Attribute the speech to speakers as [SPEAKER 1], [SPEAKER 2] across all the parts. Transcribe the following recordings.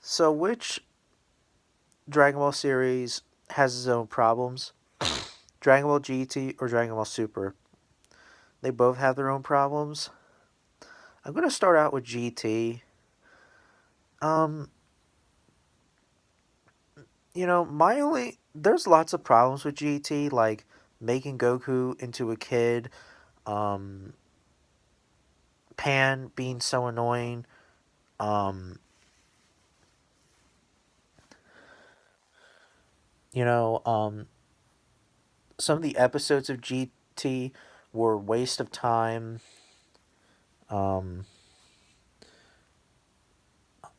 [SPEAKER 1] So, which Dragon Ball series has its own problems? Dragon Ball GT or Dragon Ball Super? They both have their own problems. I'm going to start out with GT. Um, my only. There's lots of problems with GT, like making Goku into a kid, um, Pan being so annoying, um, you know, um, some of the episodes of GT were a waste of time. Um,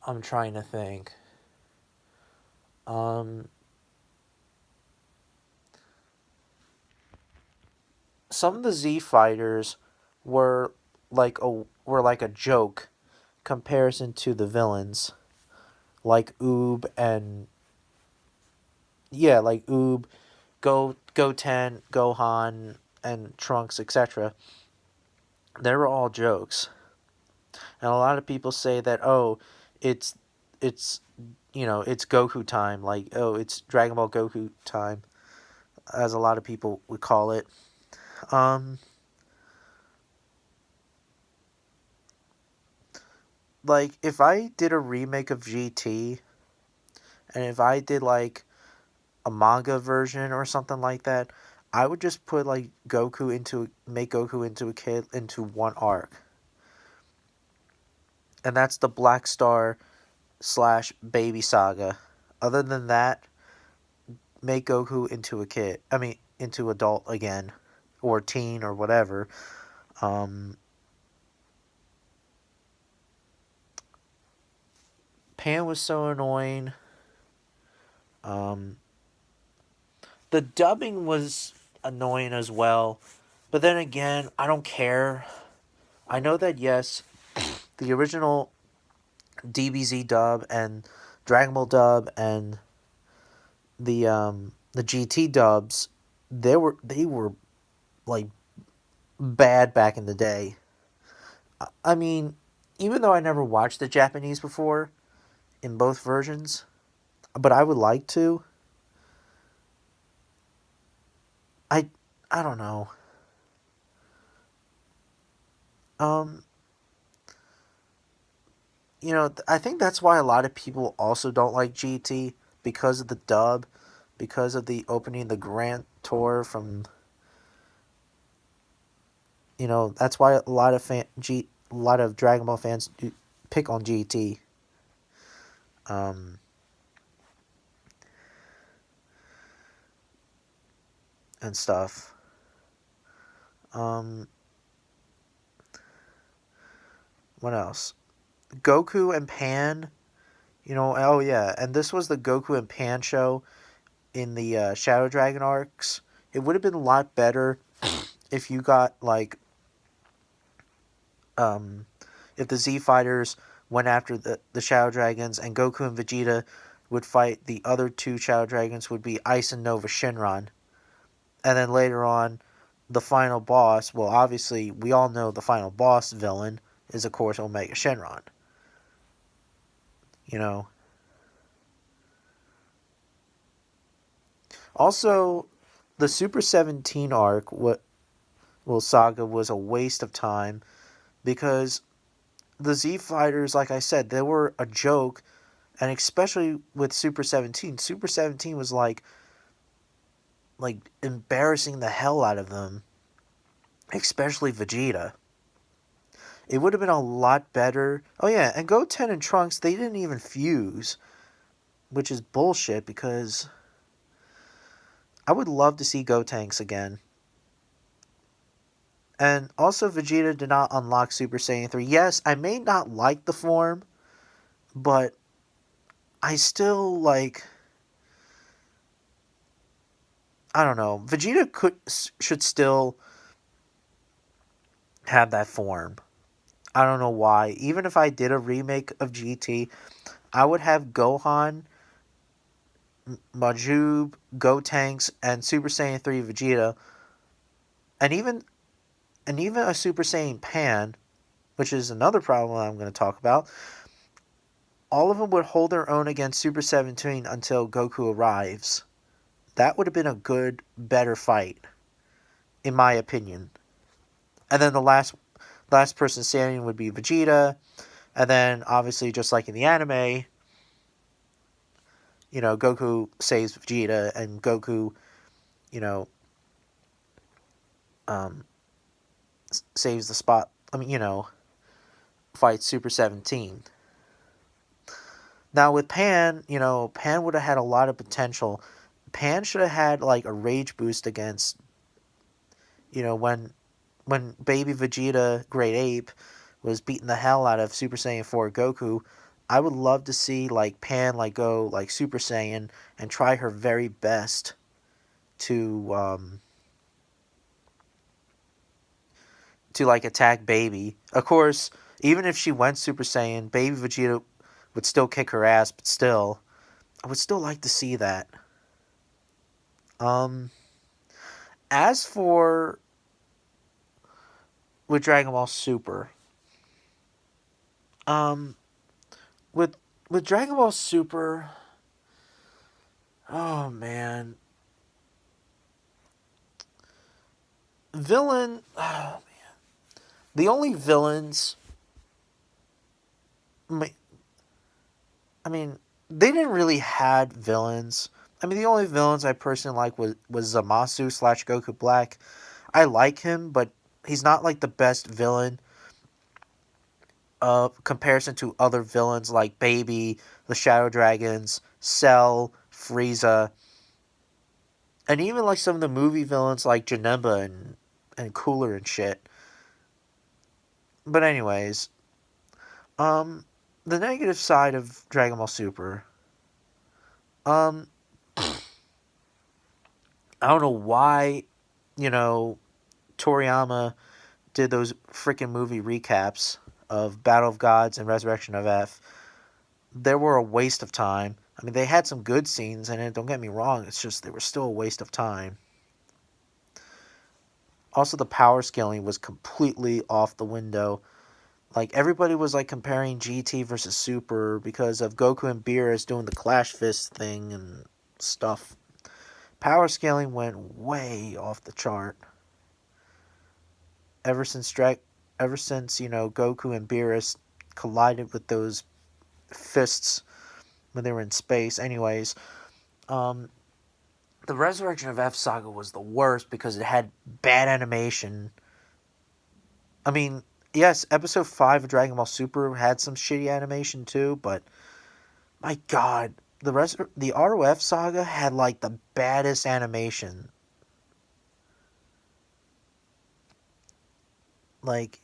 [SPEAKER 1] I'm trying to think. Um, some of the Z fighters were like a joke comparison to the villains, like Oob and like Oob, Goten, Gohan, and Trunks, etc. They were all jokes, and a lot of people say that it's it's it's Goku time, like it's Dragon Ball Goku time, as a lot of people would call it. Um, like if I did a remake of GT, and if I did like a manga version or something like that, I would just put like make Goku into a kid into one arc, and that's the Black Star slash Baby Saga. Other than that, make Goku into a kid. I mean, into adult again, or teen or whatever. Um, Pan was so annoying. Um, the dubbing was annoying as well, but then again, I don't care. I know that yes, the original DBZ dub and Dragon Ball dub and the GT dubs, they were like bad back in the day. I mean, even though I never watched the Japanese before in both versions, but I would like to. I I don't know. Um, I think that's why a lot of people also don't like GT because of the dub, because of the opening the Grand Tour from. That's why a lot of Dragon Ball fans do pick on GT. Um, and stuff. Um, what else? Goku and Pan. Oh yeah, and this was the Goku and Pan show in the Shadow Dragon arcs. It would have been a lot better if you got like um, if the Z fighters went after the Shadow Dragons and Goku and Vegeta would fight the other two Shadow Dragons would be Ice and Nova Shinron. And then later on, the final boss, well, obviously, we all know the final boss villain is, of course, Omega Shenron. You know. Also, the Super 17 arc, saga was a waste of time because the Z Fighters, like I said, they were a joke, and especially with Super 17. Super 17 was like embarrassing the hell out of them, especially Vegeta. It would have been a lot better. Oh yeah, and Goten and Trunks, they didn't even fuse, which is bullshit because I would love to see Gotenks again. And also Vegeta did not unlock Super Saiyan 3. Yes, I may not like the form, but I still I don't know. Vegeta should still have that form. I don't know why. Even if I did a remake of GT, I would have Gohan, Majub, Gotenks, and Super Saiyan 3 Vegeta, and even a Super Saiyan Pan, which is another problem I'm going to talk about, all of them would hold their own against Super 17 until Goku arrives. That would have been a good, better fight, in my opinion. And then the last person standing would be Vegeta, and then obviously just like in the anime, Goku saves Vegeta, and Goku, you know, um, saves the spot. Fights Super 17. Now with Pan, Pan would have had a lot of potential. Pan should have had like a rage boost against, when baby Vegeta, Great Ape, was beating the hell out of Super Saiyan 4 Goku. I would love to see like Pan go like Super Saiyan and try her very best to like attack Baby. Of course, even if she went Super Saiyan, Baby Vegeta would still kick her ass, but still, I would still like to see that. As for with Dragon Ball Super, with Dragon Ball Super, oh man, villain, oh man, the only villains, I mean, they didn't really had villains. I mean, the only villains I personally like was Zamasu / Goku Black. I like him, but he's not like the best villain comparison to other villains like Baby, the Shadow Dragons, Cell, Frieza, and even like some of the movie villains like Janemba and Cooler and shit. But anyways, the negative side of Dragon Ball Super, I don't know why, Toriyama did those freaking movie recaps of Battle of Gods and Resurrection of F. They were a waste of time. I mean, they had some good scenes in it, don't get me wrong, it's just they were still a waste of time. Also, the power scaling was completely off the window. Like, everybody was, like, comparing GT versus Super because of Goku and Beerus doing the Clash Fist thing and stuff. Power scaling went way off the chart. Ever since, Goku and Beerus collided with those fists when they were in space. Anyways, the Resurrection of F saga was the worst because it had bad animation. I mean, yes, episode 5 of Dragon Ball Super had some shitty animation too, but my god, the ROF saga had like the baddest animation. Like,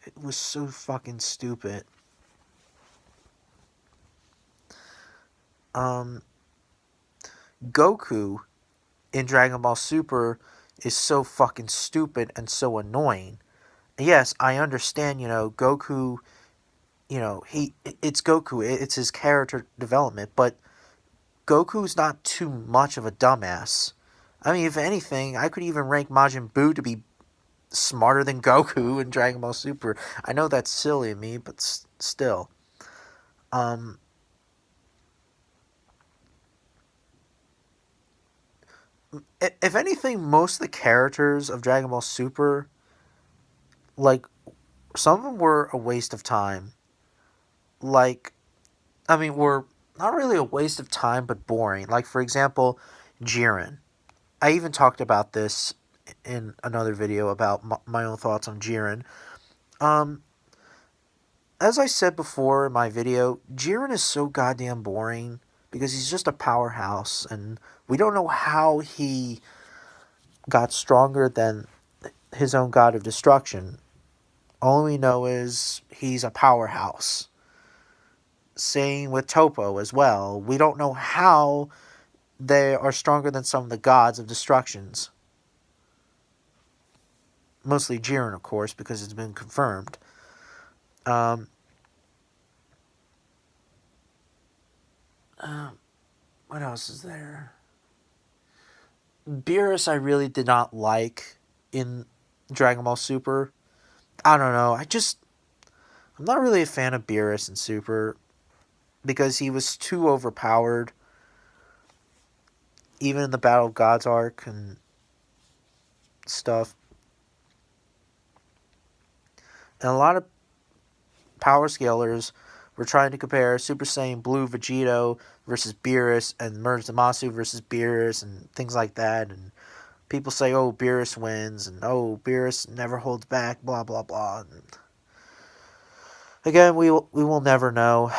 [SPEAKER 1] it was so fucking stupid. Goku in Dragon Ball Super is so fucking stupid and so annoying. Yes, I understand, Goku, it's Goku, it's his character development, but Goku's not too much of a dumbass. I mean, if anything, I could even rank Majin Buu to be smarter than Goku in Dragon Ball Super. I know that's silly of me, but still. If anything, most of the characters of Dragon Ball Super, like, some of them were a waste of time. Like, I mean, were not really a waste of time, but boring. Like, for example, Jiren. I even talked about this in another video about my own thoughts on Jiren. As I said before in my video, Jiren is so goddamn boring because he's just a powerhouse, and we don't know how he got stronger than his own god of destruction. All we know is he's a powerhouse. Same with Toppo as well. We don't know how they are stronger than some of the gods of destructions. Mostly Jiren, of course, because it's been confirmed. What else is there? Beerus I really did not like in Dragon Ball Super. I don't know. I'm not really a fan of Beerus in Super. because he was too overpowered, even in the Battle of Gods arc and stuff. And a lot of power scalers were trying to compare Super Saiyan Blue Vegito versus Beerus and Merge Zamasu versus Beerus and things like that. And people say, oh, Beerus wins, and oh, Beerus never holds back, blah, blah, blah. And again, we will never know.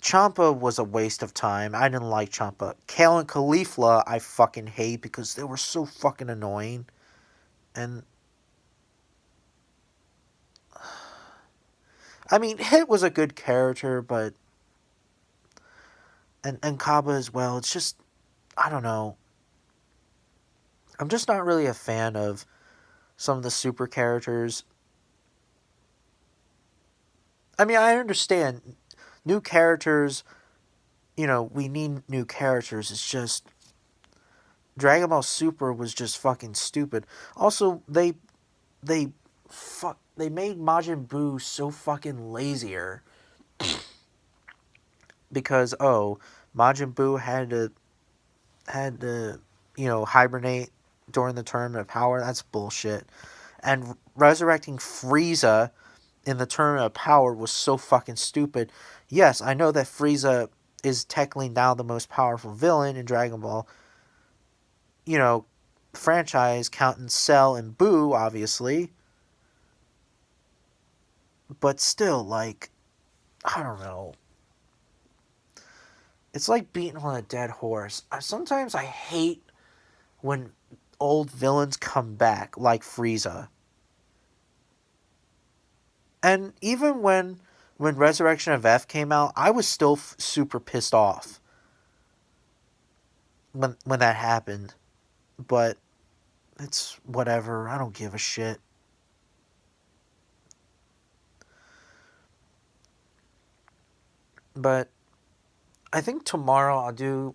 [SPEAKER 1] Champa was a waste of time. I didn't like Champa. Kale and Caulifla I fucking hate because they were so fucking annoying. And I mean, Hit was a good character, but and Kaba as well. It's just, I don't know. I'm just not really a fan of some of the super characters. I mean, I understand new characters, we need new characters. It's just Dragon Ball Super was just fucking stupid. Also, they they made Majin Buu so fucking lazier because Majin Buu had to hibernate during the Tournament of Power. That's bullshit. And resurrecting Frieza in the Tournament of Power was so fucking stupid. Yes, I know that Frieza is technically now the most powerful villain in Dragon Ball, franchise, counting Cell and Buu, obviously. But still, like, I don't know. It's like beating on a dead horse. Sometimes I hate when old villains come back, like Frieza. And even when Resurrection of F came out, I was still super pissed off when that happened. But it's whatever. I don't give a shit. But I think tomorrow I'll do,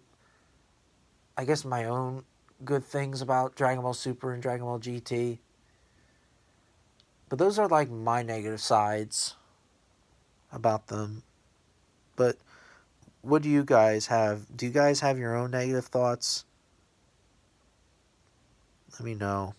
[SPEAKER 1] I guess, my own good things about Dragon Ball Super and Dragon Ball GT. But those are like my negative sides about them. But what do you guys have? Do you guys have your own negative thoughts? Let me know.